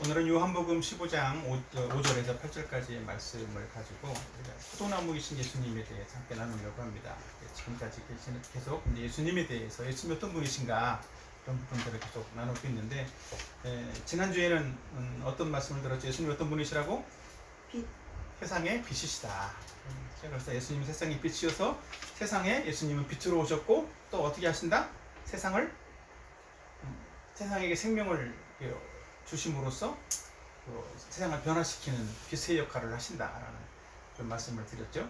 오늘은 요한복음 15장 5절에서 8절까지의 말씀을 가지고 포도나무이신 예수님에 대해서 함께 나누려고 합니다. 지금까지 계속 예수님에 대해서 예수님이 어떤 분이신가 그런 부분들을 계속 나누고 있는데 지난주에는 어떤 말씀을 들었죠? 예수님이 어떤 분이시라고? 빛. 세상의 빛이시다. 그래서 예수님이 세상의 빛이어서 세상에 예수님은 빛으로 오셨고 또 어떻게 하신다? 세상에게 생명을 주심으로써 세상을 변화시키는 빛의 역할을 하신다라는 그런 말씀을 드렸죠.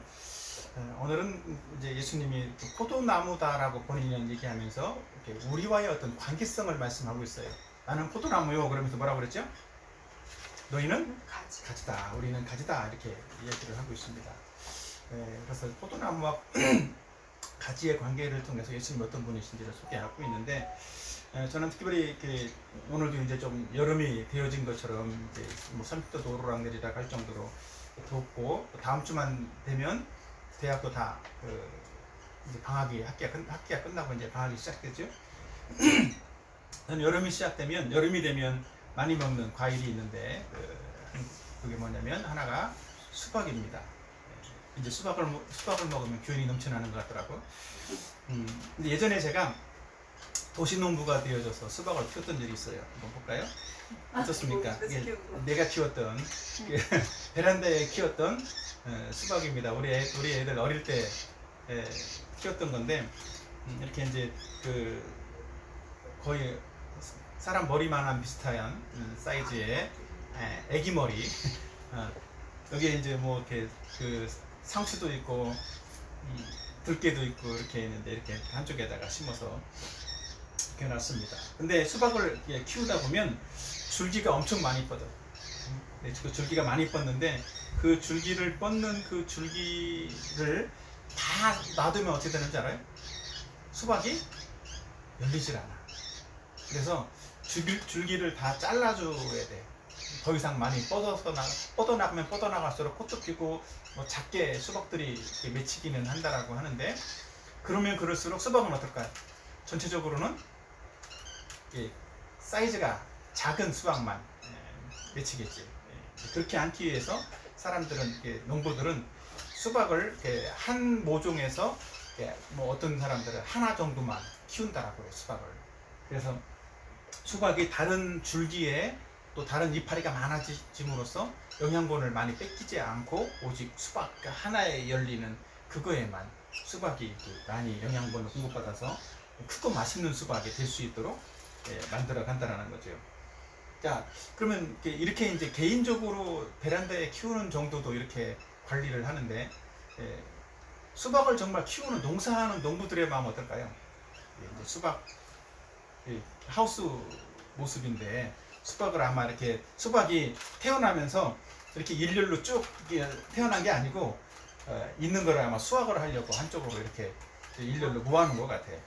오늘은 이제 예수님이 포도나무다라고 본인은 얘기하면서 이렇게 우리와의 어떤 관계성을 말씀하고 있어요. 나는 포도나무요 그러면서 뭐라고 그랬죠? 너희는 가지다, 우리는 가지다 이렇게 이야기를 하고 있습니다. 그래서 포도나무와 가지의 관계를 통해서 예수님이 어떤 분이신지를 소개하고 있는데 저는 특별히 이렇게 오늘도 이제 좀 여름이 되어진 것처럼 이제 뭐 30도 오르락내리락 할 정도로 덥고 다음 주만 되면 대학도 다 이제 학기가 끝나고 이제 방학이 시작되죠. 저는 여름이 되면 많이 먹는 과일이 있는데 그게 뭐냐면 하나가 수박입니다. 이제 수박을 먹으면 기운이 넘쳐나는 것 같더라고. 근데 예전에 제가 도시농부가 되어져서 수박을 키웠던 적이 있어요. 한번 볼까요? 어떻습니까? 내가 키웠던 베란다에 키웠던 수박입니다. 우리 애들 어릴 때 키웠던 건데 이렇게 이제 거의 사람 머리만한 비슷한 사이즈의 애기 머리. 여기에 이제 뭐 이렇게 상추도 있고 들깨도 있고 이렇게 있는데 이렇게 한쪽에다가 심어서 이렇게 놨습니다. 근데 수박을 키우다 보면 줄기가 엄청 많이 뻗어. 그 줄기가 많이 뻗는데 그 줄기를 뻗는 그 줄기를 다 놔두면 어떻게 되는지 알아요? 수박이 열리질 않아. 그래서 줄기를 다 잘라줘야 돼. 더 이상 많이 뻗어나가면 뻗어나갈수록 꽃도 피고 뭐 작게 수박들이 맺히기는 한다라고 하는데 그러면 그럴수록 수박은 어떨까요? 전체적으로는 사이즈가 작은 수박만 맺히겠지. 그렇게 않기 위해서 농부들은 수박을 한 모종에서 뭐 어떤 사람들은 하나 정도만 키운다라고 해요. 수박을. 그래서 수박이 다른 줄기에 또 다른 이파리가 많아짐으로써 영양분을 많이 뺏기지 않고 오직 수박 하나에 열리는 그거에만 수박이 많이 영양분을 공급받아서 크고 맛있는 수박이 될 수 있도록 만들어 간다라는 거죠. 자, 그러면 이렇게 이제 개인적으로 베란다에 키우는 정도도 이렇게 관리를 하는데 수박을 정말 키우는 농사하는 농부들의 마음 어떨까요? 이제 수박 하우스 모습인데 수박을 아마 이렇게 수박이 태어나면서 이렇게 일렬로 쭉 태어난 게 아니고 있는 거를 아마 수확을 하려고 한쪽으로 이렇게 일렬로 모아놓은 것 같아요.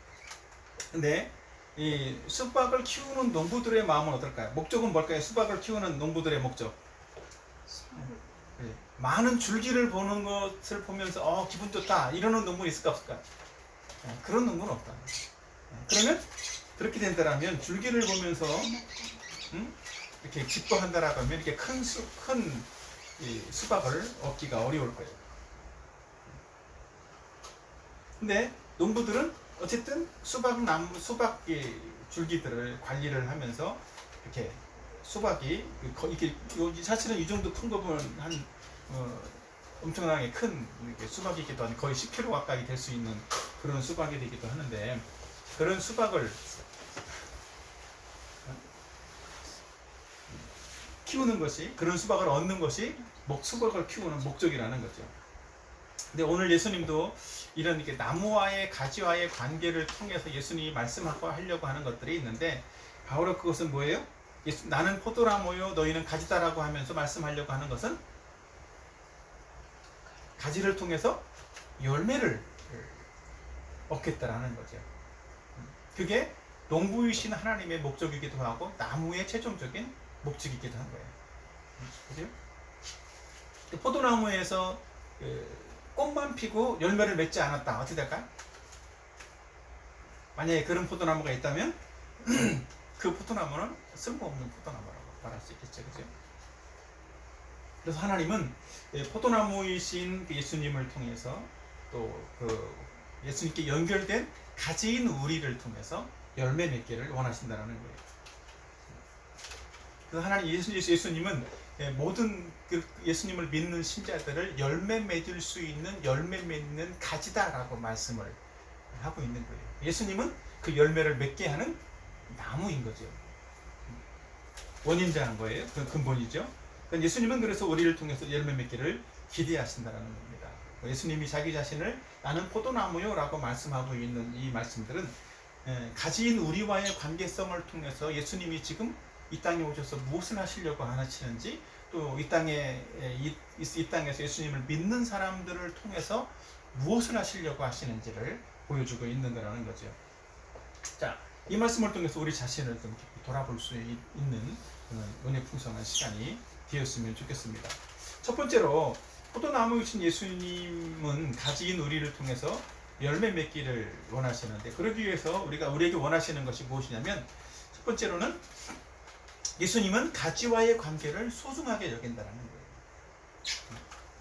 근데 이 수박을 키우는 농부들의 마음은 어떨까요? 목적은 뭘까요? 수박을 키우는 농부들의 목적. 많은 줄기를 보는 것을 보면서 기분 좋다 이러는 농부는 있을까 없을까? 그런 농부는 없다. 그러면 그렇게 된다면 줄기를 보면서 이렇게 기뻐한다라고 하면 이렇게 큰 수박을 얻기가 어려울 거예요. 근데 농부들은 어쨌든 수박 줄기들을 관리를 하면서 이렇게 수박이 이게 사실은 이 정도 큰 거 보면 엄청나게 큰 수박이기도 한 거의 10kg 가까이 될 수 있는 그런 수박이 되기도 하는데 그런 수박을 키우는 것이 그런 수박을 얻는 것이 수박을 키우는 목적이라는 거죠. 근데 오늘 예수님도 이런 이렇게 나무와의 가지와의 관계를 통해서 예수님이 말씀하고 하려고 하는 것들이 있는데 바로 그것은 뭐예요? 나는 포도나무요 너희는 가지다라고 하면서 말씀하려고 하는 것은 가지를 통해서 열매를 얻겠다라는 거죠. 그게 농부이신 하나님의 목적이기도 하고 나무의 최종적인 목적이기도 한 거예요. 그죠? 포도나무에서 꽃만 피고 열매를 맺지 않았다. 어떻게 될까요? 만약에 그런 포도나무가 있다면 그 포도나무는 쓸모없는 포도나무라고. 말할 수 있겠죠, 그죠? 그래서 하나님은 포도나무이신 그 예수님을 통해서 또 그 예수님께 연결된 가지인 우리를 통해서 열매 맺기를 원하신다는 거예요. 그래서 하나님 예수님은 모든 그 예수님을 믿는 신자들을 열매 맺을 수 있는 열매 맺는 가지다라고 말씀을 하고 있는 거예요. 예수님은 그 열매를 맺게 하는 나무인 거죠. 원인자인 거예요. 그 근본이죠. 그러니까 예수님은 그래서 우리를 통해서 열매 맺기를 기대하신다는 겁니다. 예수님이 자기 자신을 나는 포도나무요 라고 말씀하고 있는 이 말씀들은 가지인 우리와의 관계성을 통해서 예수님이 지금 이 땅에 오셔서 무엇을 하시려고 하시는지, 또 이 땅에서 예수님을 믿는 사람들을 통해서 무엇을 하시려고 하시는지를 보여주고 있는 거라는 거죠. 자, 이 말씀을 통해서 우리 자신을 좀 돌아볼 수 있는 은혜 풍성한 시간이 되었으면 좋겠습니다. 첫 번째로 포도나무이신 예수님은 가지인 우리를 통해서 열매 맺기를 원하시는데, 그러기 위해서 우리에게 원하시는 것이 무엇이냐면, 첫 번째로는 예수님은 가지와의 관계를 소중하게 여긴다는 거예요.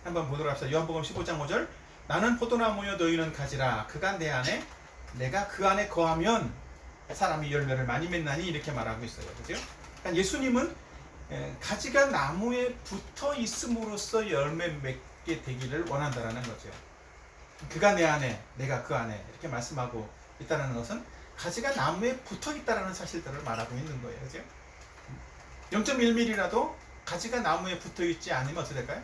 한번 보도록 합시다. 요한복음 15장 5절, 나는 포도나무여 너희는 가지라. 그가 내 안에 내가 그 안에 거하면 사람이 열매를 많이 맺나니, 이렇게 말하고 있어요. 그죠? 그러니까 예수님은 가지가 나무에 붙어 있음으로써 열매 맺게 되기를 원한다는 거죠. 그가 내 안에 내가 그 안에, 이렇게 말씀하고 있다는 것은 가지가 나무에 붙어 있다는 사실들을 말하고 있는 거예요. 그죠? 0.1mm라도 가지가 나무에 붙어 있지 않으면 어떻게 될까요?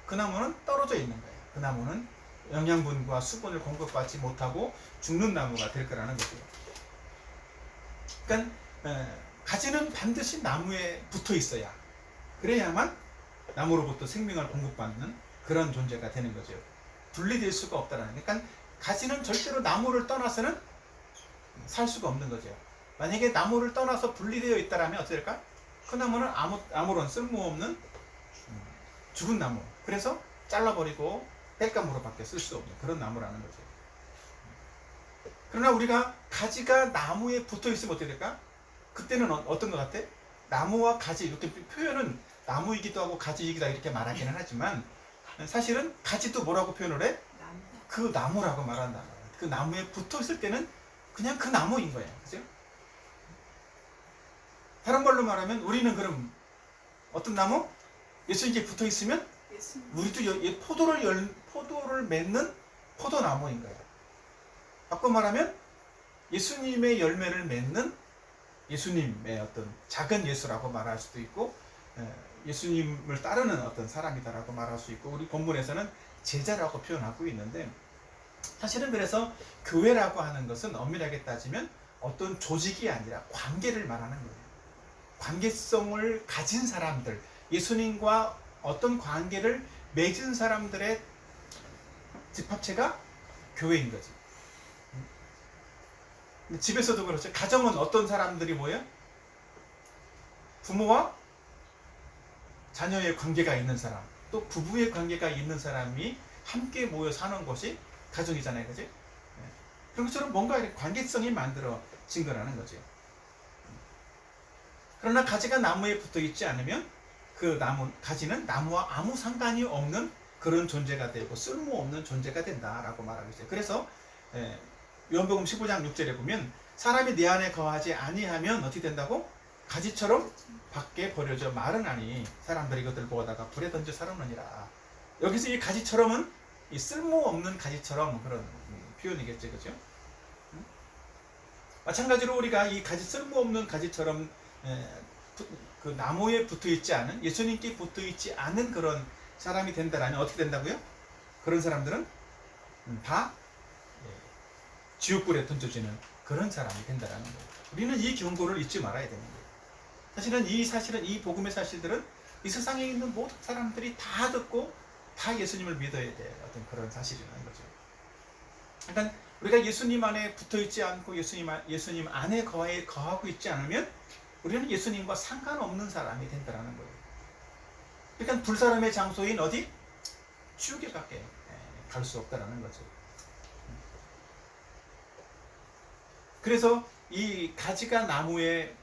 그 나무는 떨어져 있는 거예요. 그 나무는 영양분과 수분을 공급받지 못하고 죽는 나무가 될 거라는 거죠. 그러니까 가지는 반드시 나무에 붙어 있어야, 그래야만 나무로부터 생명을 공급받는 그런 존재가 되는 거죠. 분리될 수가 없다라는 거예요. 그러니까 가지는 절대로 나무를 떠나서는 살 수가 없는 거죠. 만약에 나무를 떠나서 분리되어 있다면 어떻게 될까? 그 나무는 아무런 쓸모없는 죽은 나무, 그래서 잘라버리고 땔감으로밖에 쓸 수 없는 그런 나무라는 거죠. 그러나 우리가 가지가 나무에 붙어 있으면 어떻게 될까? 그때는 어떤 것 같아? 나무와 가지, 이렇게 표현은 나무이기도 하고 가지이기도 하고 이렇게 말하기는 하지만, 사실은 가지도 뭐라고 표현을 해? 그 나무라고 말한다. 그 나무에 붙어 있을 때는 그냥 그 나무인 거예요. 그죠? 다른 말로 말하면 우리는 그럼 어떤 나무? 예수님께 붙어 있으면 우리도 포도를 맺는 포도나무인 거예요. 바꿔 말하면 예수님의 열매를 맺는 예수님의 어떤 작은 예수라고 말할 수도 있고, 예수님을 따르는 어떤 사람이다라고 말할 수 있고, 우리 본문에서는 제자라고 표현하고 있는데, 사실은 그래서 교회라고 하는 것은 엄밀하게 따지면 어떤 조직이 아니라 관계를 말하는 거예요. 관계성을 가진 사람들, 예수님과 어떤 관계를 맺은 사람들의 집합체가 교회인 거지. 집에서도 그렇죠. 가정은 어떤 사람들이 모여? 부모와 자녀의 관계가 있는 사람, 또 부부의 관계가 있는 사람이 함께 모여 사는 것이 가정이잖아요. 그지? 그런 것처럼 뭔가 관계성이 만들어진 거라는 거죠. 그러나 가지가 나무에 붙어 있지 않으면 그 가지는 나무와 아무 상관이 없는 그런 존재가 되고 쓸모없는 존재가 된다라고 말하고 있어요. 그래서 요한복음 15장 6절에 보면 사람이 내 안에 거하지 아니하면 어떻게 된다고? 가지처럼 밖에 버려져 마르나니 사람들이 이것들 보다가 불에 던져 살아오느니라. 여기서 이 가지처럼은 이 쓸모없는 가지처럼 그런 표현이겠죠. 그죠? 마찬가지로 우리가 이 가지, 쓸모없는 가지처럼 그 나무에 붙어있지 않은, 예수님께 붙어있지 않은 그런 사람이 된다라면 어떻게 된다고요? 그런 사람들은 다 지옥불에 던져지는 그런 사람이 된다라는 거예요. 우리는 이 경고를 잊지 말아야 되는 거예요. 사실은 이 복음의 사실들은 이 세상에 있는 모든 사람들이 다 듣고 다 예수님을 믿어야 될 어떤 그런 사실이라는 거죠. 그러니까 우리가 예수님 안에 붙어있지 않고 예수님 안에 거하고 있지 않으면 우리는 예수님과 상관없는 사람이 된다는 거예요. 그러니까 불사람의 장소인 어디? 지옥에밖에 갈 수 없다는 거죠. 그래서 이 가지가 나무에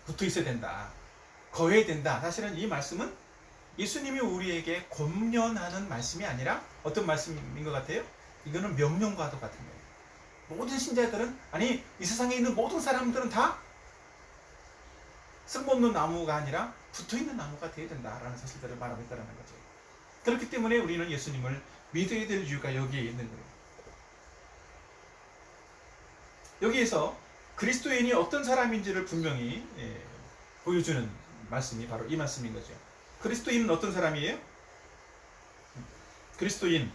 붙어 있어야 된다. 거해야 된다. 사실은 이 말씀은 예수님이 우리에게 권면하는 말씀이 아니라 어떤 말씀인 것 같아요? 이거는 명령과도 같은 거예요. 모든 신자들은, 아니 이 세상에 있는 모든 사람들은 다 쓸모없는 나무가 아니라 붙어있는 나무가 되어야 된다라는 사실들을 말하고 있다는 거죠. 그렇기 때문에 우리는 예수님을 믿어야 될 이유가 여기에 있는 거예요. 여기에서 그리스도인이 어떤 사람인지를 분명히 보여주는 말씀이 바로 이 말씀인 거죠. 그리스도인은 어떤 사람이에요? 그리스도인.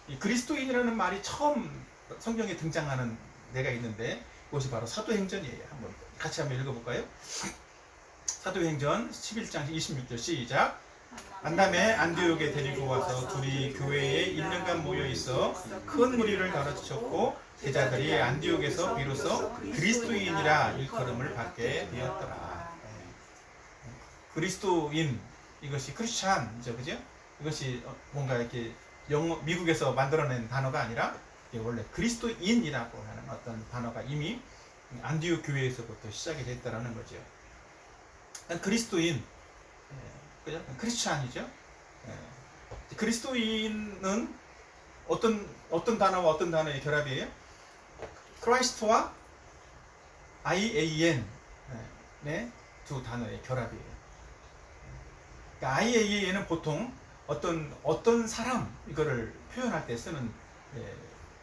이 그리스도인이라는 말이 처음 성경에 등장하는 데가 있는데 그것이 바로 사도행전이에요. 같이 한번 읽어볼까요? 사도행전 11장 26절 시작. 만남에 안디옥에 데리고 와서 둘이 교회에 1년간 모여 있어 큰 무리를 가르치셨고 제자들이 안디옥에서 비로소 그리스도인이라 일컬음을 받게 되었더라. 그리스도인, 이것이 크리스찬이죠, 그죠? 이것이 뭔가 이렇게 미국에서 만들어낸 단어가 아니라 원래 그리스도인이라고 하는 어떤 단어가 이미 안디옥 교회에서부터 시작이 됐다라는 거죠. 그리스도인, 그죠? 크리스찬이죠. 그리스도인은 어떤 단어와 어떤 단어의 결합이에요? 크라이스트와 IAN 두 단어의 결합이에요. 그러니까 IAN은 보통 어떤 사람 이거를 표현할 때 쓰는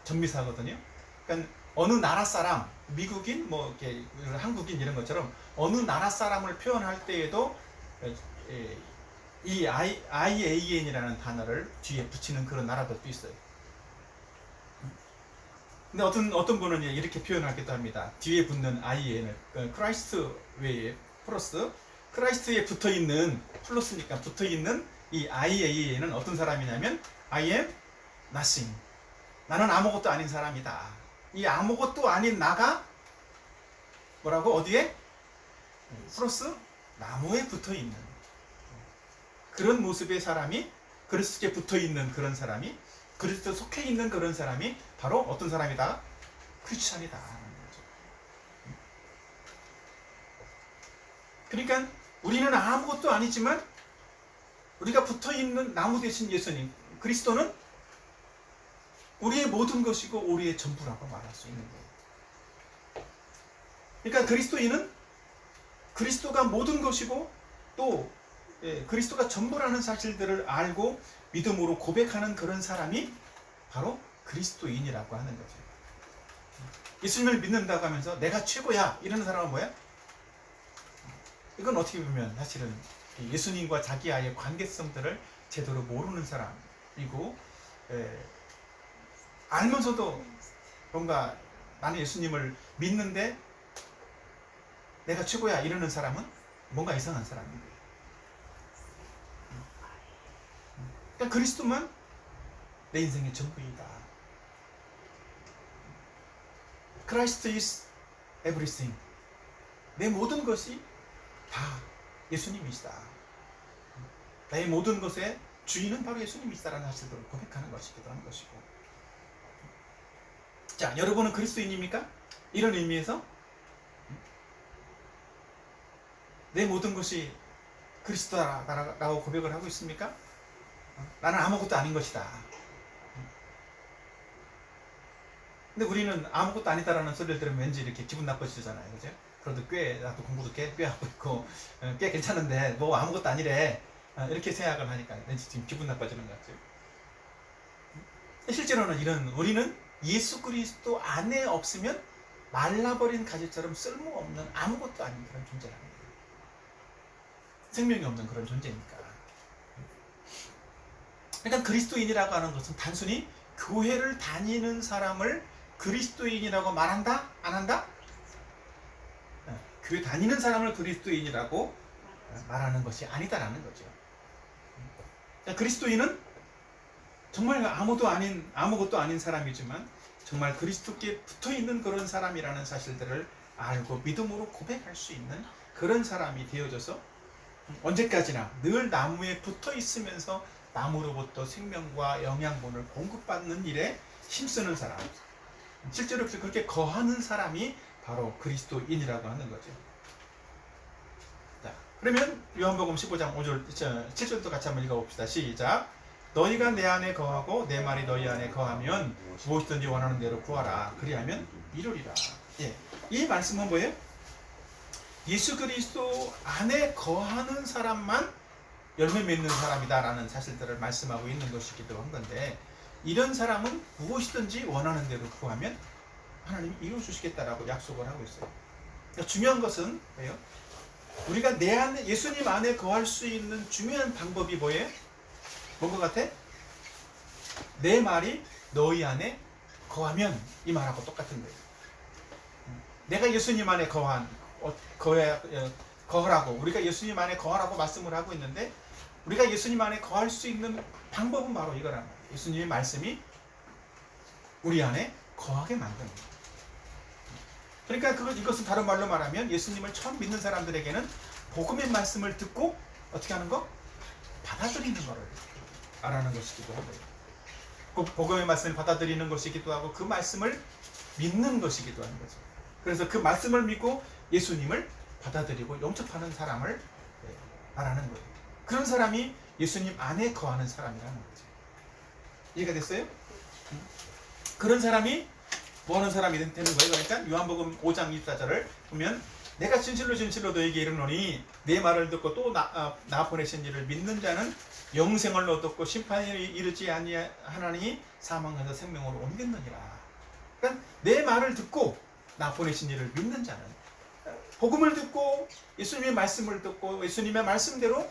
전미사거든요. 그러니까 어느 나라 사람, 미국인, 뭐 이렇게 한국인 이런 것처럼 어느 나라 사람을 표현할 때에도 이 IAN이라는 단어를 뒤에 붙이는 그런 나라들도 있어요. 근데 어떤 분은 이렇게 표현하기도 합니다. 뒤에 붙는 IAN을 크라이스트 외에 플러스 크라이스트에 붙어있는 플러스니까 붙어있는 이 IAN은 어떤 사람이냐면 I am nothing. 나는 아무것도 아닌 사람이다. 이 아무것도 아닌 나가 뭐라고? 어디에? 플러스 나무에 붙어있는 그런 모습의 사람이, 그리스도에 붙어있는 그런 사람이, 그리스도에 속해 있는 그런 사람이 바로 어떤 사람이다? 크리스찬이다. 그러니까 우리는 아무것도 아니지만 우리가 붙어있는 나무 대신 예수님, 그리스도는 우리의 모든 것이고 우리의 전부라고 말할 수 있는 거예요. 그러니까 그리스도인은 그리스도가 모든 것이고 또 그리스도가 전부라는 사실들을 알고 믿음으로 고백하는 그런 사람이 바로 그리스도인이라고 하는 거죠. 예수님을 믿는다고 하면서 내가 최고야 이러는 사람은 뭐야? 이건 어떻게 보면 사실은 예수님과 자기와의 관계성들을 제대로 모르는 사람이고, 알면서도 뭔가 나는 예수님을 믿는데 내가 최고야 이러는 사람은 뭔가 이상한 사람이에요. 그러니까 그리스도만 내 인생의 전부이다. Christ is everything. 내 모든 것이 다 예수님이시다. 나의 모든 것의 주인은 바로 예수님이시다라는 사실을 고백하는 것이기도 하는 것이고. 자, 여러분은 그리스도인입니까? 이런 의미에서 내 모든 것이 그리스도라고 고백을 하고 있습니까? 나는 아무것도 아닌 것이다. 근데 우리는 아무것도 아니다라는 소리를 들으면 왠지 이렇게 기분 나빠지잖아요, 그죠? 그래도 나도 공부도 꽤 하고 있고, 꽤 괜찮은데 뭐 아무것도 아니래, 이렇게 생각을 하니까 왠지 지금 기분 나빠지는 것 같아요. 실제로는 우리는 예수 그리스도 안에 없으면 말라버린 가지처럼 쓸모없는 아무것도 아닌 그런 존재라는 거예요. 생명이 없는 그런 존재니까. 그러니까 그리스도인이라고 하는 것은 단순히 교회를 다니는 사람을 그리스도인이라고 말한다? 안 한다? 교회 다니는 사람을 그리스도인이라고 말하는 것이 아니다라는 거죠. 그리스도인은 정말 아무것도 아닌 사람이지만 정말 그리스도께 붙어있는 그런 사람이라는 사실들을 알고 믿음으로 고백할 수 있는 그런 사람이 되어져서 언제까지나 늘 나무에 붙어있으면서 나무로부터 생명과 영양분을 공급받는 일에 힘쓰는 사람, 실제로 그렇게 거하는 사람이 바로 그리스도인이라고 하는 거죠. 자, 그러면 요한복음 15장 5절, 7절도 같이 한번 읽어봅시다. 시작. 너희가 내 안에 거하고 내 말이 너희 안에 거하면 무엇이든지 원하는 대로 구하라. 그리하면 이루리라. 예. 이 말씀은 뭐예요? 예수 그리스도 안에 거하는 사람만 열매 맺는 사람이다라는 사실들을 말씀하고 있는 것이기도 한 건데, 이런 사람은 무엇이든지 원하는 대로 구하면 하나님이 이루어주시겠다라고 약속을 하고 있어요. 그러니까 중요한 것은 뭐예요? 우리가 내 안에, 예수님 안에 거할 수 있는 중요한 방법이 뭐예요? 뭔 것 같아? 내 말이 너희 안에 거하면, 이 말하고 똑같은 거예요. 내가 예수님 안에 거하라고, 우리가 예수님 안에 거하라고 말씀을 하고 있는데, 우리가 예수님 안에 거할 수 있는 방법은 바로 이거란 말이에요. 예수님의 말씀이 우리 안에 거하게 만드는 거예요. 그러니까 이것은 다른 말로 말하면 예수님을 처음 믿는 사람들에게는 복음의 말씀을 듣고 어떻게 하는 거? 받아들이는 거를 알아는 것이기도 하고요. 그 복음의 말씀을 받아들이는 것이기도 하고 그 말씀을 믿는 것이기도 하는 거죠. 그래서 그 말씀을 믿고 예수님을 받아들이고 영접하는 사람을 말하는 거예요. 그런 사람이 예수님 안에 거하는 사람이라는 거죠. 이해가 됐어요? 그런 사람이 뭐하는 사람이 되는 거예요? 그러니까 요한복음 5장 24절을 보면, 내가 진실로 진실로 너에게 이르노니 내 말을 듣고 또 나 보내신 이를 믿는 자는 영생을 얻었고 심판에 이르지 아니하나니 사망에서 생명으로 옮겼느니라. 그러니까 내 말을 듣고 나 보내신 이를 믿는 자는, 복음을 듣고 예수님의 말씀을 듣고 예수님의 말씀대로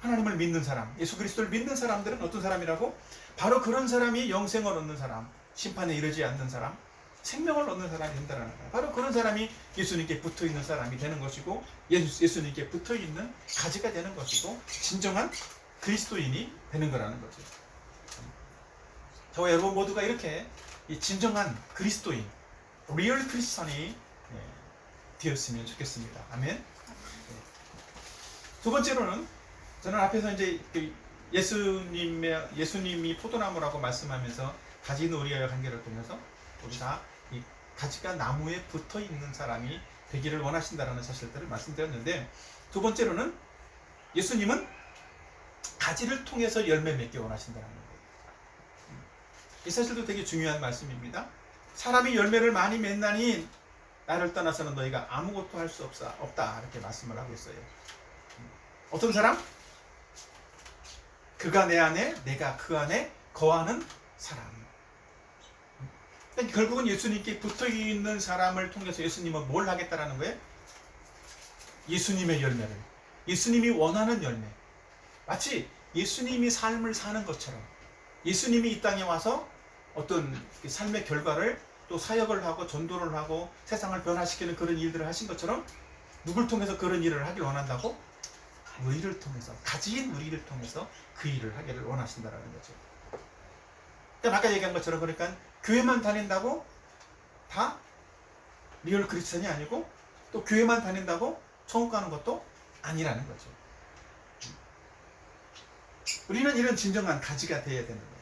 하나님을 믿는 사람, 예수 그리스도를 믿는 사람들은 어떤 사람이라고? 바로 그런 사람이 영생을 얻는 사람, 심판에 이르지 않는 사람, 생명을 얻는 사람이 된다는 거예요. 바로 그런 사람이 예수님께 붙어있는 사람이 되는 것이고, 예수님께 붙어있는 가지가 되는 것이고, 진정한 그리스도인이 되는 거라는 거죠. 저와 여러분 모두가 이렇게 이 진정한 그리스도인, 리얼 크리스천이 되었으면 좋겠습니다. 아멘. 두 번째로는, 저는 앞에서 이제 예수님이 포도나무라고 말씀하면서 가지 놀이와의 관계를 보면서 우리가 이 가지가 나무에 붙어 있는 사람이 되기를 원하신다는 사실들을 말씀드렸는데, 두 번째로는 예수님은 가지를 통해서 열매 맺기 원하신다는 거예요. 이 사실도 되게 중요한 말씀입니다. 사람이 열매를 많이 맺나니 나를 떠나서는 너희가 아무것도 할 수 없다, 이렇게 말씀을 하고 있어요. 어떤 사람? 그가 내 안에, 내가 그 안에 거하는 사람. 그러니까 결국은 예수님께 붙어있는 사람을 통해서 예수님은 뭘 하겠다라는 거예요? 예수님의 열매를, 예수님이 원하는 열매, 마치 예수님이 삶을 사는 것처럼, 예수님이 이 땅에 와서 어떤 삶의 결과를 또 사역을 하고 전도를 하고 세상을 변화시키는 그런 일들을 하신 것처럼, 누굴 통해서 그런 일을 하길 원한다고? 우리를 통해서, 가지인 우리를 통해서 그 일을 하기를 원하신다는 거죠. 그러니까 아까 얘기한 것처럼, 그러니까 교회만 다닌다고 다 리얼 크리스천이 아니고, 또 교회만 다닌다고 천국 가는 것도 아니라는 거죠. 우리는 이런 진정한 가지가 되어야 되는 거예요.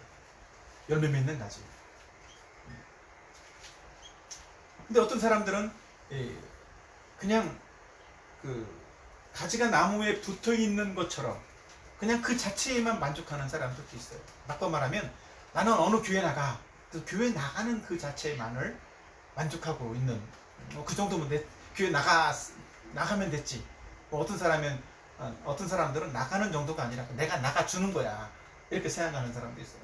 열매 맺는 가지. 근데 어떤 사람들은 그냥 그 가지가 나무에 붙어 있는 것처럼 그냥 그 자체에만 만족하는 사람들도 있어요. 바꿔 말하면, 나는 어느 교회 나가, 그 교회 나가는 그 자체만을 만족하고 있는, 그 정도면 교회 나가면 됐지. 어떤 사람들은 나가는 정도가 아니라 내가 나가주는 거야, 이렇게 생각하는 사람도 있어요.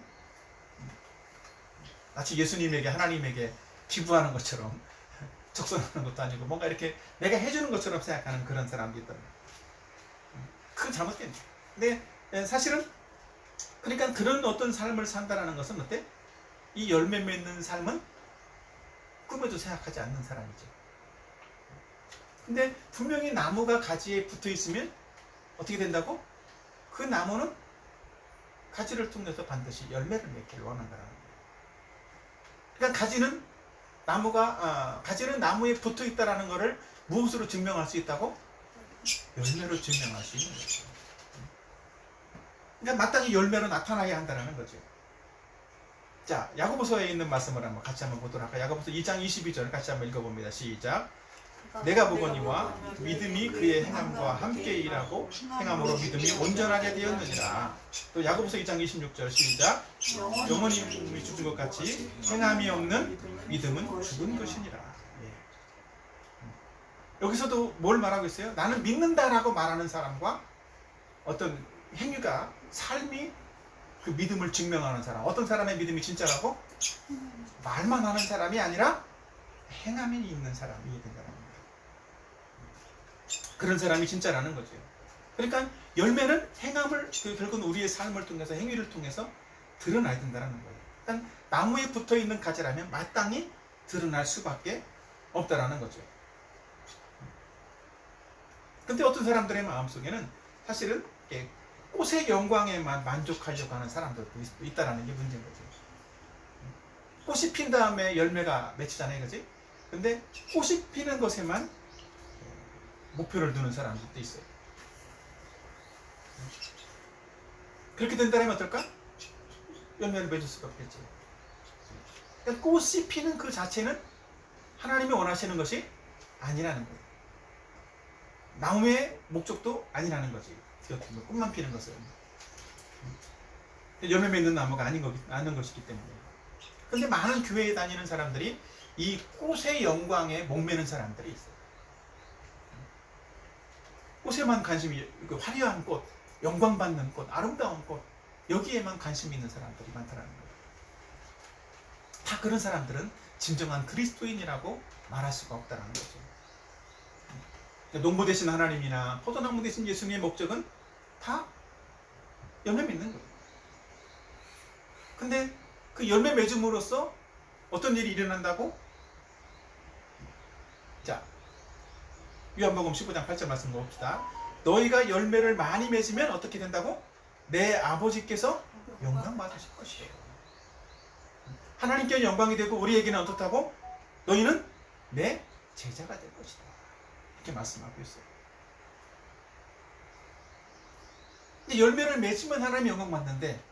마치 예수님에게, 하나님에게 기부하는 것처럼, 적선하는 것도 아니고 뭔가 이렇게 내가 해주는 것처럼 생각하는 그런 사람도 있더라고요. 그건 잘못된 거예요. 근데 사실은, 그러니까 그런 어떤 삶을 산다는 것은 어때? 이 열매 맺는 삶은 꿈에도 생각하지 않는 사람이죠. 근데 분명히 나무가 가지에 붙어 있으면 어떻게 된다고? 그 나무는 가지를 통해서 반드시 열매를 맺기를 원한다는 거예요. 그러니까 가지는 나무에 붙어 있다라는 것을 무엇으로 증명할 수 있다고? 열매로 증명할 수 있는 거죠. 그러니까 마땅히 열매로 나타나야 한다는 거죠. 자, 야고보서에 있는 말씀을 같이 한번 보도록 할까요? 야고보서 2장 22절 같이 한번 읽어봅니다. 시작. 내가 보거니와 믿음이 그의 행함과 함께 일하고 행함으로 믿음이 온전하게 되었느니라. 또 야고보서 2장 26절 시작. 영원히 죽은 것 같이 행함이 없는 믿음은 죽은 것이니라. 예. 여기서도 뭘 말하고 있어요? 나는 믿는다라고 말하는 사람과 어떤 행위가 삶이 그 믿음을 증명하는 사람. 어떤 사람의 믿음이 진짜라고? 말만 하는 사람이 아니라 행함이 있는 사람이 된다는 겁니다. 그런 사람이 진짜라는 거죠. 그러니까 열매는 행함을 결국은 우리의 삶을 통해서 행위를 통해서 드러나야 된다는 거예요. 그러니까 나무에 붙어있는 가지라면 마땅히 드러날 수밖에 없다라는 거죠. 근데 어떤 사람들의 마음속에는 사실은 꽃의 영광에만 만족하려고 하는 사람들도 있다라는 게 문제인 거죠. 꽃이 핀 다음에 열매가 맺히잖아요, 그지? 근데 꽃이 피는 것에만 목표를 두는 사람들도 있어요. 그렇게 된다면 어떨까? 열매를 맺을 수가 없겠지. 그러니까 꽃이 피는 그 자체는 하나님이 원하시는 것이 아니라는 거예요. 나무의 목적도 아니라는 거지. 꽃만 피는 것은 열매 맺는 나무가 아닌 것이기 때문에. 근데 많은 교회에 다니는 사람들이 이 꽃의 영광에 목매는 사람들이 있어요. 꽃에만 관심이, 화려한 꽃, 영광받는 꽃, 아름다운 꽃, 여기에만 관심이 있는 사람들이 많다는 거예요. 다 그런 사람들은 진정한 그리스도인이라고 말할 수가 없다는 거죠. 농부 되신 하나님이나 포도나무 되신 예수님의 목적은 다 열매 맺는 거예요. 근데 그 열매 맺음으로써 어떤 일이 일어난다고? 자, 요한복음 15장 8절 말씀 봅시다. 너희가 열매를 많이 맺으면 어떻게 된다고? 내 아버지께서 영광 받으실 것이에요. 하나님께 영광이 되고 우리에게는 어떻다고? 너희는 내 제자가 될 것이다. 이렇게 말씀하고 있어요. 근데 열매를 맺으면 하나님이 영광 받는데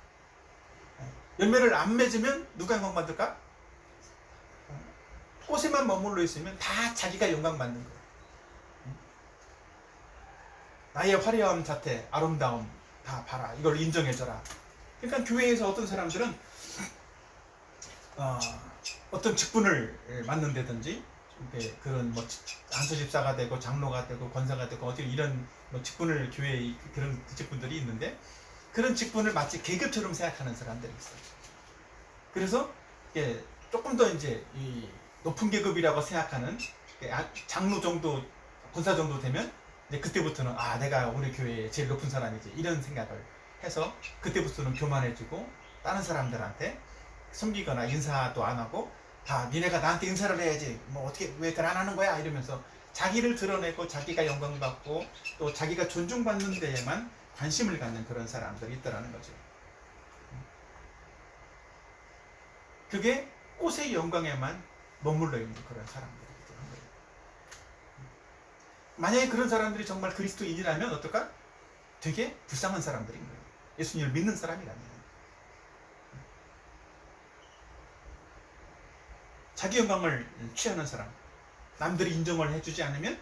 열매를 안 맺으면 누가 영광 받을까? 꽃에만 머물러 있으면 다 자기가 영광 받는 거예요. 나의 화려함 자태, 아름다움 다 봐라. 이걸 인정해줘라. 그러니까 교회에서 어떤 사람들은 어떤 직분을 맡는다든지 그런 뭐 안수집사가 되고 장로가 되고 권사가 되고 어디 이런 뭐 직분을 교회에 그런 직분들이 있는데 그런 직분을 마치 계급처럼 생각하는 사람들이 있어요. 그래서 조금 더 이제 이 높은 계급이라고 생각하는 장로 정도, 권사 정도 되면 이제 그때부터는 내가 우리 교회에 제일 높은 사람이지 이런 생각을 해서 그때부터는 교만해지고 다른 사람들한테 섬기거나 인사도 안 하고 다 니네가 나한테 인사를 해야지 뭐 어떻게 왜 그걸 안 하는 거야 이러면서 자기를 드러내고 자기가 영광받고 또 자기가 존중받는 데에만 관심을 갖는 그런 사람들이 있다라는 거죠. 그게 꽃의 영광에만 머물러 있는 그런 사람들이기 때문에 만약에 그런 사람들이 정말 그리스도인이라면 어떨까? 되게 불쌍한 사람들인 거예요. 예수님을 믿는 사람이라면. 자기 영광을 취하는 사람, 남들이 인정을 해주지 않으면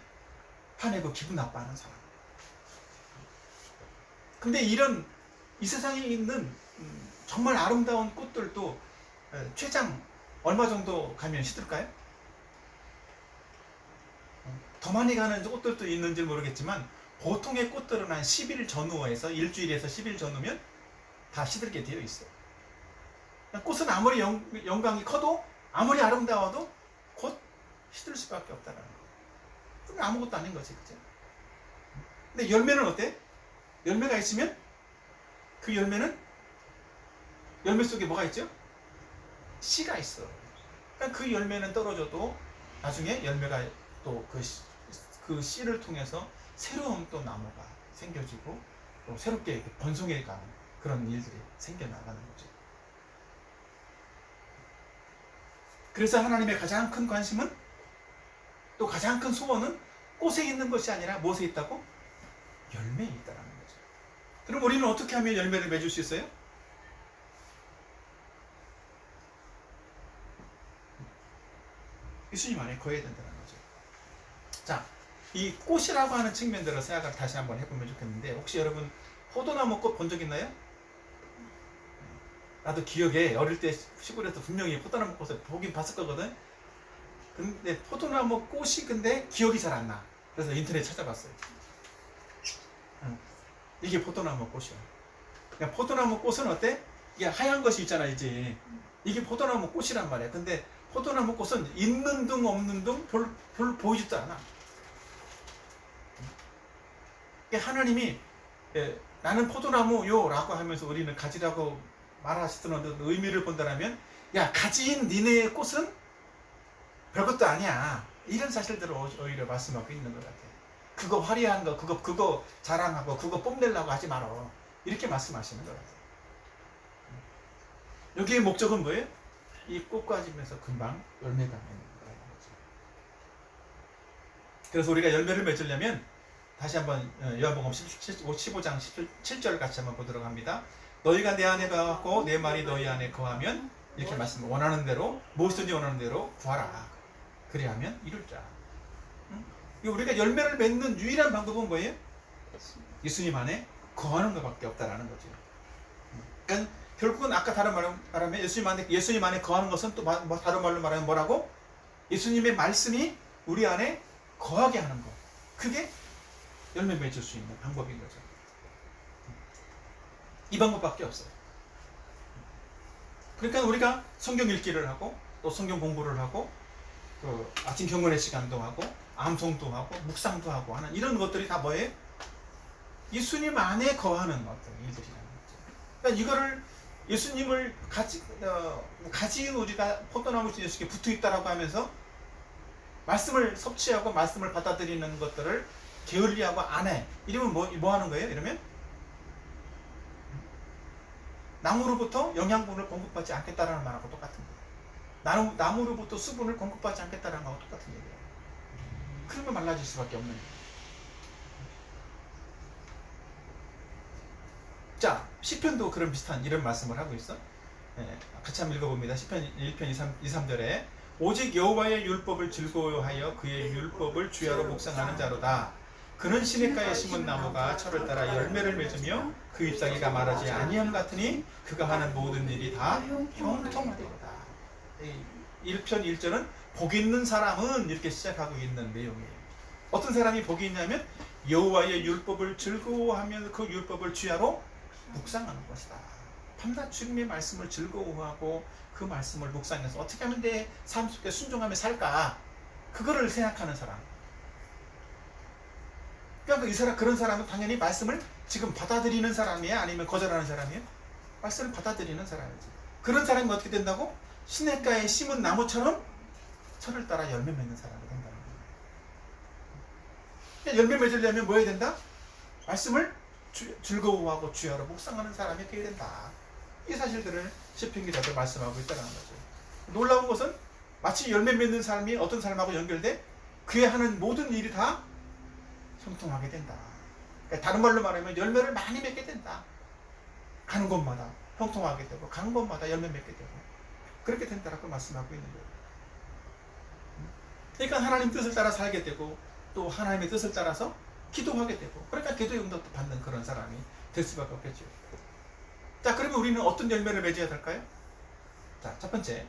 화내고 기분 나빠하는 사람. 근데 이 세상에 있는 정말 아름다운 꽃들도 최장 얼마 정도 가면 시들까요? 더 많이 가는 꽃들도 있는지 모르겠지만 보통의 꽃들은 한 10일 전후에서 일주일에서 10일 전후면 다 시들게 되어 있어요. 꽃은 아무리 영광이 커도 아무리 아름다워도 곧 시들 수밖에 없다는 거. 그럼 아무것도 아닌 거지, 그죠? 근데 열매는 어때? 열매가 있으면 그 열매 속에 뭐가 있죠? 씨가 있어. 그러니까 그 열매는 떨어져도 나중에 열매가 또 그 씨를 통해서 새로운 또 나무가 생겨지고 또 새롭게 번성해가는 그런 일들이 생겨나가는 거죠. 그래서 하나님의 가장 큰 관심은 또 가장 큰 소원은 꽃에 있는 것이 아니라 무엇에 있다고? 열매에 있다는 거죠. 그럼 우리는 어떻게 하면 열매를 맺을 수 있어요? 예수님 안에 거해야 된다는 거죠. 자, 이 꽃이라고 하는 측면들을 생각을 다시 한번 해보면 좋겠는데, 혹시 여러분 포도나무 꽃 본 적 있나요? 나도 기억에 어릴 때 시골에서 분명히 포도나무 꽃을 보긴 봤을 거거든. 근데 포도나무 꽃이 근데 기억이 잘 안 나. 그래서 인터넷 찾아봤어요. 이게 포도나무 꽃이야. 그러니까 포도나무 꽃은 어때? 이게 하얀 것이 있잖아, 이제. 이게 포도나무 꽃이란 말이야. 근데 포도나무 꽃은 있는 둥 없는 둥 별로 보이지도 않아. 그러니까 하나님이 나는 포도나무요 라고 하면서 우리는 가지라고 말하시던 어떤 의미를 본다면, 야, 가지인 니네의 꽃은 별것도 아니야. 이런 사실들을 오히려 말씀하고 있는 것 같아. 그거 화려한 거, 그거 자랑하고, 그거 뽐내려고 하지 말어. 이렇게 말씀하시는 것 같아. 여기의 목적은 뭐예요? 이 꽃가지면서 금방 열매가 맺는 거라는 거죠. 그래서 우리가 열매를 맺으려면 다시 한번 요한복음 15장 17절 같이 한번 보도록 합니다. 너희가 내 안에 거하고 내 말이 너희 안에 거하면, 이렇게 말씀, 원하는 대로 무엇이든지 원하는 대로 구하라. 그리하면 이룰 자. 우리가 열매를 맺는 유일한 방법은 뭐예요? 예수님 안에 거하는 것밖에 없다라는 거죠. 그러니까 결국은 아까 다른 말로 말하면 예수님 안에 거하는 것은 또 다른 말로 말하면 뭐라고? 예수님의 말씀이 우리 안에 거하게 하는 것. 그게 열매 맺을 수 있는 방법인 거죠. 이 방법밖에 없어요. 그러니까 우리가 성경 읽기를 하고, 또 성경 공부를 하고, 그 아침 경건의 시간도 하고, 암송도 하고, 묵상도 하고 하는 이런 것들이 다 뭐예요? 예수님 안에 거하는 어떤 일들이라는 거죠. 그러니까 이거를 예수님을 가지 우리가 포도나무 예수께 붙어 있다라고 하면서 말씀을 섭취하고 말씀을 받아들이는 것들을 게을리하고 안 해. 이러면 뭐 하는 거예요? 이러면 나무로부터 영양분을 공급받지 않겠다라는 말하고 똑같은 거예요. 나무로부터 수분을 공급받지 않겠다라는 거하고 똑같은 얘기예요. 그러면 말라질 수밖에 없는 거예요. 자, 시편도 그런 비슷한 이런 말씀을 하고 있어. 같이 한번 읽어봅니다. 시편 1편 2, 3절에 오직 여호와의 율법을 즐거워하여 그의 율법을 주야로 묵상하는 자로다. 그는 시냇가에 심은 나무가 철을 따라 열매를 맺으며 그 잎사귀가 마르지 아니함 같으니 그가 하는 모든 일이 다 형통하리로다. 1편 1절은 복 있는 사람은 이렇게 시작하고 있는 내용이에요. 어떤 사람이 복이 있냐면 여호와의 율법을 즐거워하며 그 율법을 주야로 묵상하는 것이다. 밤낮 주님의 말씀을 즐거워하고 그 말씀을 묵상해서 어떻게 하면 내 삶 속에 순종하며 살까? 그거를 생각하는 사람. 그러니까 그런 사람은 당연히 말씀을 지금 받아들이는 사람이야? 아니면 거절하는 사람이야? 말씀을 받아들이는 사람이지. 그런 사람이 어떻게 된다고? 시냇가에 심은 나무처럼 철을 따라 열매 맺는 사람이 된다는 거예요. 열매 맺으려면 뭐 해야 된다? 말씀을 즐거워하고 주야로 묵상하는 사람이 되어야 된다. 이 사실들을 시편 기자도 말씀하고 있다는 거죠. 놀라운 것은 마치 열매 맺는 사람이 어떤 사람하고 연결돼 그의 하는 모든 일이 다 형통하게 된다. 그러니까 다른 말로 말하면 열매를 많이 맺게 된다. 가는 곳마다 형통하게 되고 가는 곳마다 열매 맺게 되고 그렇게 된다라고 말씀하고 있는 거예요. 그러니까 하나님 뜻을 따라 살게 되고 또 하나님의 뜻을 따라서 기도하게 되고 그러니까 기도의 응답도 받는 그런 사람이 될 수밖에 없겠죠. 자, 그러면 우리는 어떤 열매를 맺어야 될까요? 자, 첫 번째,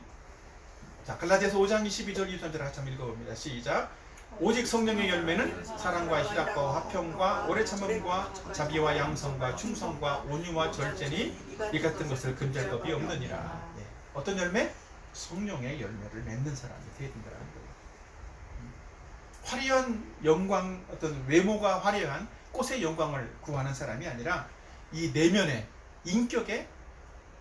자, 갈라디아서 5장 22절 23절 같이 한번 읽어봅니다. 시작. 오직 성령의 열매는 사랑과 희락과 화평과 오래 참음과 자비와 양성과 충성과 온유와 절제니 이 같은 것을 금지할 법이 없느니라. 네. 어떤 열매? 성령의 열매를 맺는 사람이 되어야 된다는 거예요. 화려한 영광, 어떤 외모가 화려한 꽃의 영광을 구하는 사람이 아니라 이 내면의 인격의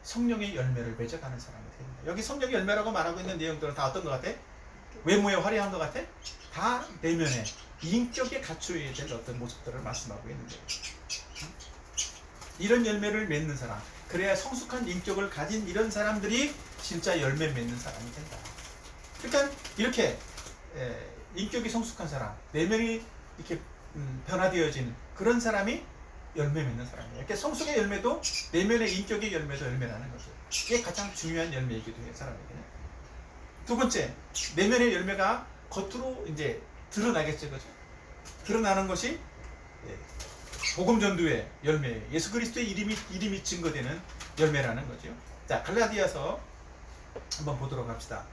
성령의 열매를 맺어가는 사람이 됩니다. 여기 성령의 열매라고 말하고 있는 내용들은 다 어떤 것 같아? 외모에 화려한 것 같아? 다 내면에 인격에 갖추어야 될 어떤 모습들을 말씀하고 있는 거예요. 이런 열매를 맺는 사람, 그래야 성숙한 인격을 가진 이런 사람들이 진짜 열매 맺는 사람이 된다. 그러니까 이렇게 인격이 성숙한 사람, 내면이 이렇게 변화되어진 그런 사람이 열매 맺는 사람이에요. 이렇게 성숙의 열매도 내면의 인격의 열매도 열매라는 거죠. 이게 가장 중요한 열매이기도 해요, 사람에게는. 두 번째, 내면의 열매가 겉으로 이제 드러나겠죠, 그죠? 드러나는 것이 복음 전도의 열매, 예수 그리스도의 이름이 증거되는 열매라는 거죠. 자, 갈라디아서 한번 보도록 합시다.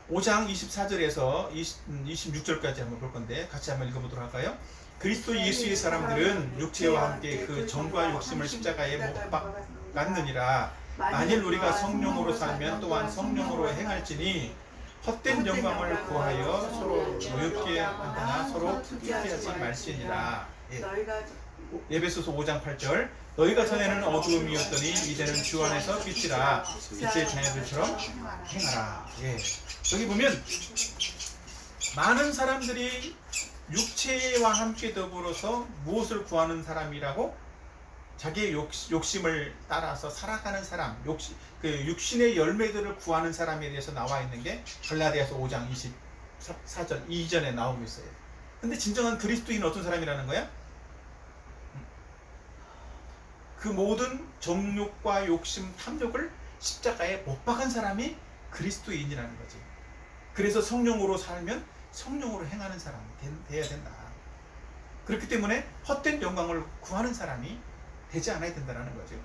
5장 24절에서 26절까지 한번 볼 건데 같이 한번 읽어보도록 할까요? 그리스도 예수의 사람들은 육체와 함께 그 정과 욕심을 십자가에 못 박았느니라. 만일 우리가 성령으로 살면 또한 성령으로 행할지니 헛된 영광을 구하여 서로 노엽게 하거나 서로 특기게 하지 말지니라. 에베소서 5장 8절 너희가 전에는 어두움이었더니 이제는 주 안에서 빛이라. 빛의 자녀들처럼 행하라. 여기 보면 많은 사람들이 육체와 함께 더불어서 무엇을 구하는 사람이라고? 자기의 욕심을 따라서 살아가는 사람, 그 육신의 열매들을 구하는 사람에 대해서 나와 있는 게 갈라디아서 5장 24절 이전에 나오고 있어요. 근데 진정한 그리스도인은 어떤 사람이라는 거야? 그 모든 정욕과 욕심, 탐욕을 십자가에 못 박은 사람이 그리스도인이라는 거지. 그래서 성령으로 살면 성령으로 행하는 사람이 돼야 된다. 그렇기 때문에 헛된 영광을 구하는 사람이 되지 않아야 된다는 거죠.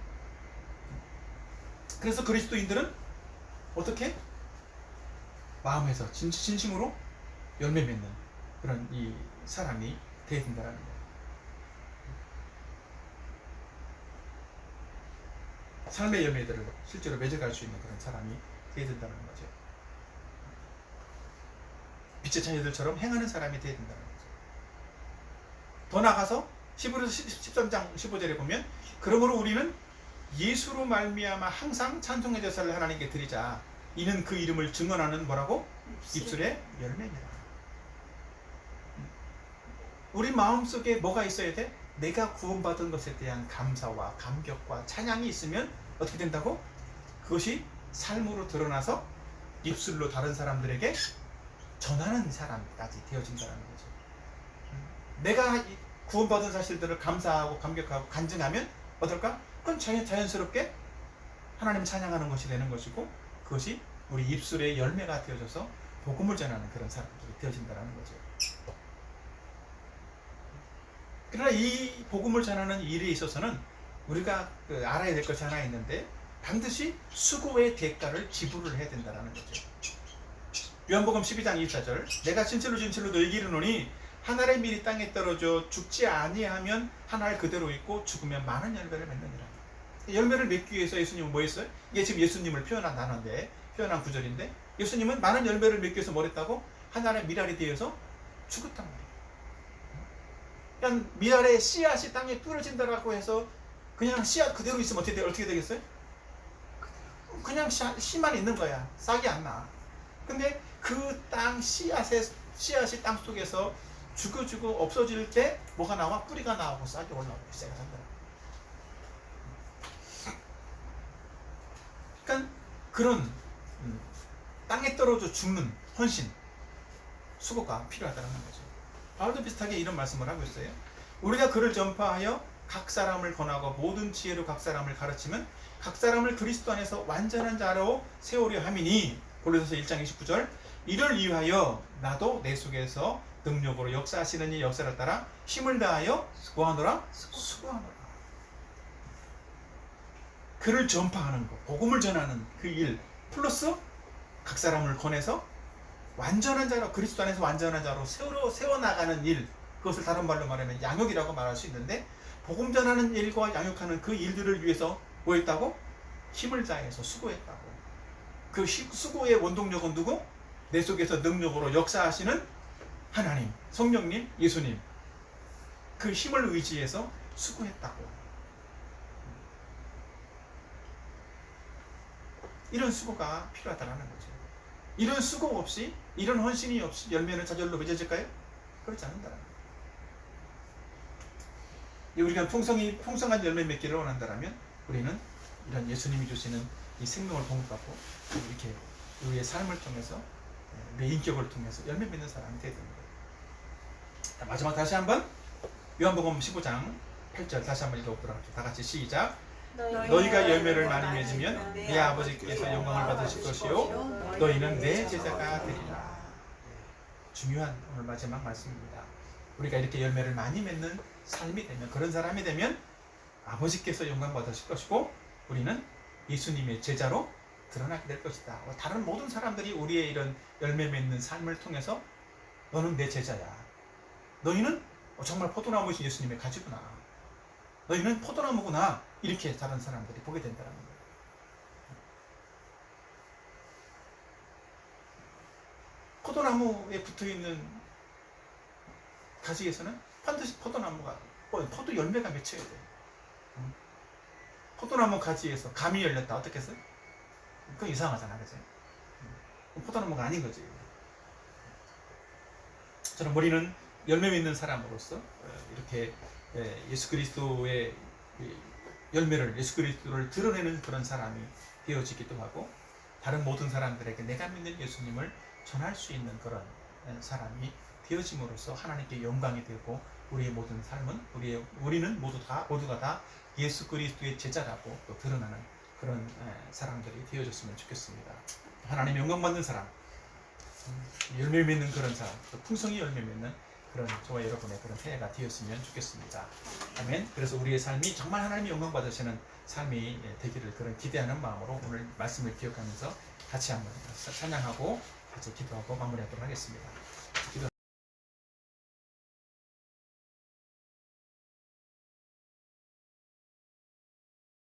그래서 그리스도인들은 어떻게? 마음에서 진심으로 열매 맺는 그런 이 사람이 돼야 된다는 거예요. 삶의 열매들을 실제로 맺어갈 수 있는 그런 사람이 돼야 된다는 거죠. 빛의 자녀들처럼 행하는 사람이 돼야 된다는 거죠. 더 나아가서 히브리서 13장 15절에 보면 그러므로 우리는 예수로 말미암아 항상 찬송의 제사를 하나님께 드리자. 이는 그 이름을 증언하는 뭐라고? 입술의 열매니라. 우리 마음속에 뭐가 있어야 돼? 내가 구원받은 것에 대한 감사와 감격과 찬양이 있으면 어떻게 된다고? 그것이 삶으로 드러나서 입술로 다른 사람들에게 전하는 사람까지 되어진다는 거죠. 내가 구원받은 사실들을 감사하고 감격하고 간증하면 어떨까? 그건 자연스럽게 하나님 찬양하는 것이 되는 것이고 그것이 우리 입술의 열매가 되어져서 복음을 전하는 그런 사람들이 되어진다는 거죠. 그러나 이 복음을 전하는 일에 있어서는 우리가 알아야 될 것이 하나 있는데 반드시 수고의 대가를 지불을 해야 된다는 거죠. 요한복음 12장 24절 내가 진실로 진실로 너희에게 이르노니 한 알의 밀이 땅에 떨어져 죽지 아니하면 한 알 그대로 있고 죽으면 많은 열매를 맺느니라. 열매를 맺기 위해서 예수님은 뭐 했어요? 이게 지금 예수님을 표현한 단어인데 표현한 구절인데 예수님은 많은 열매를 맺기 위해서 뭘 했다고? 한 알의 밀알이 되어서 죽었단 말이에요. 그냥 밀알의 씨앗이 땅에 뿌려진다라고 해서 그냥 씨앗 그대로 있으면 어떻게 되겠어요? 그냥 씨만 있는 거야. 싹이 안 나. 근데 그 땅 씨앗이 땅 속에서 죽어지고 없어질 때 뭐가 나와? 뿌리가 나오고 싹이 올라오고 씨가 산다. 그러니까 그런 땅에 떨어져 죽는 헌신, 수고가 필요하다는 거죠. 바울도 비슷하게 이런 말씀을 하고 있어요. 우리가 그를 전파하여 각 사람을 권하고 모든 지혜로 각 사람을 가르치면 각 사람을 그리스도 안에서 완전한 자로 세우려 함이니 골로새서 1장 29절 이를 위하여 나도 내 속에서 능력으로 역사하시는 이 역사를 따라 힘을 다하여 뭐하노라? 수고하노라. 그를 전파하는 것, 복음을 전하는 그 일 플러스 각 사람을 권해서 완전한 자로 그리스도 안에서 완전한 자로 세워나가는 일, 그것을 다른 말로 말하면 양육이라고 말할 수 있는데 복음 전하는 일과 양육하는 그 일들을 위해서 뭐 했다고? 힘을 다해서 수고했다고. 그 수고의 원동력은 누구? 내 속에서 능력으로 역사하시는 하나님, 성령님, 예수님, 그 힘을 의지해서 수고했다고. 이런 수고가 필요하다는 거죠. 이런 수고 없이, 이런 헌신이 없이 열매는 저절로 맺어질까요? 그렇지 않는다는 거예요. 우리가 풍성한 열매 맺기를 원한다면 우리는 이런 예수님이 주시는 이 생명을 공급받고 이렇게 우리의 삶을 통해서 내 인격을 통해서 열매 맺는 사람이 되야 되는 거예요. 자, 마지막 다시 한번 요한복음 15장 8절 다시 한번 읽어보도록 할게요. 다 같이 시작. 너희가 열매를 많이 맺으면 내 아버지께서 영광을 받으실 것이요 너희는 내 제자가 되리라. 중요한 오늘 마지막 말씀입니다. 우리가 이렇게 열매를 많이 맺는 삶이 되면, 그런 사람이 되면 아버지께서 영광 받으실 것이고 우리는 예수님의 제자로 드러나게 될 것이다. 다른 모든 사람들이 우리의 이런 열매 맺는 삶을 통해서 너는 내 제자야. 너희는 정말 포도나무이신 예수님의 가지구나. 너희는 포도나무구나. 이렇게 다른 사람들이 보게 된다는 거예요. 포도나무에 붙어있는 가지에서는 반드시 포도나무가, 포도 열매가 맺혀야 돼. 포도나무 가지에서 감이 열렸다. 어떻게 했어요? 그건 이상하잖아. 그치? 포도나무가 아닌 거지. 저는 우리는 열매 맺는 사람으로서 이렇게 예수 그리스도의 열매를, 예수 그리스도를 드러내는 그런 사람이 되어지기도 하고, 다른 모든 사람들에게 내가 믿는 예수님을 전할 수 있는 그런 사람이 되어짐으로써 하나님께 영광이 되고, 우리의 모든 삶은 우리는 모두가 다 예수 그리스도의 제자라고 또 드러나는 그런 사람들이 되어졌으면 좋겠습니다. 하나님의 영광 받는 사람, 열매 맺는 그런 사람, 또 풍성히 열매 맺는 그런 저와 여러분의 그런 새해가 되었으면 좋겠습니다. 아멘. 그래서 우리의 삶이 정말 하나님의 영광 받으시는 삶이 되기를 그런 기대하는 마음으로 오늘 말씀을 기억하면서 같이 한번 찬양하고 같이 기도하고 마무리하도록 하겠습니다. 기도.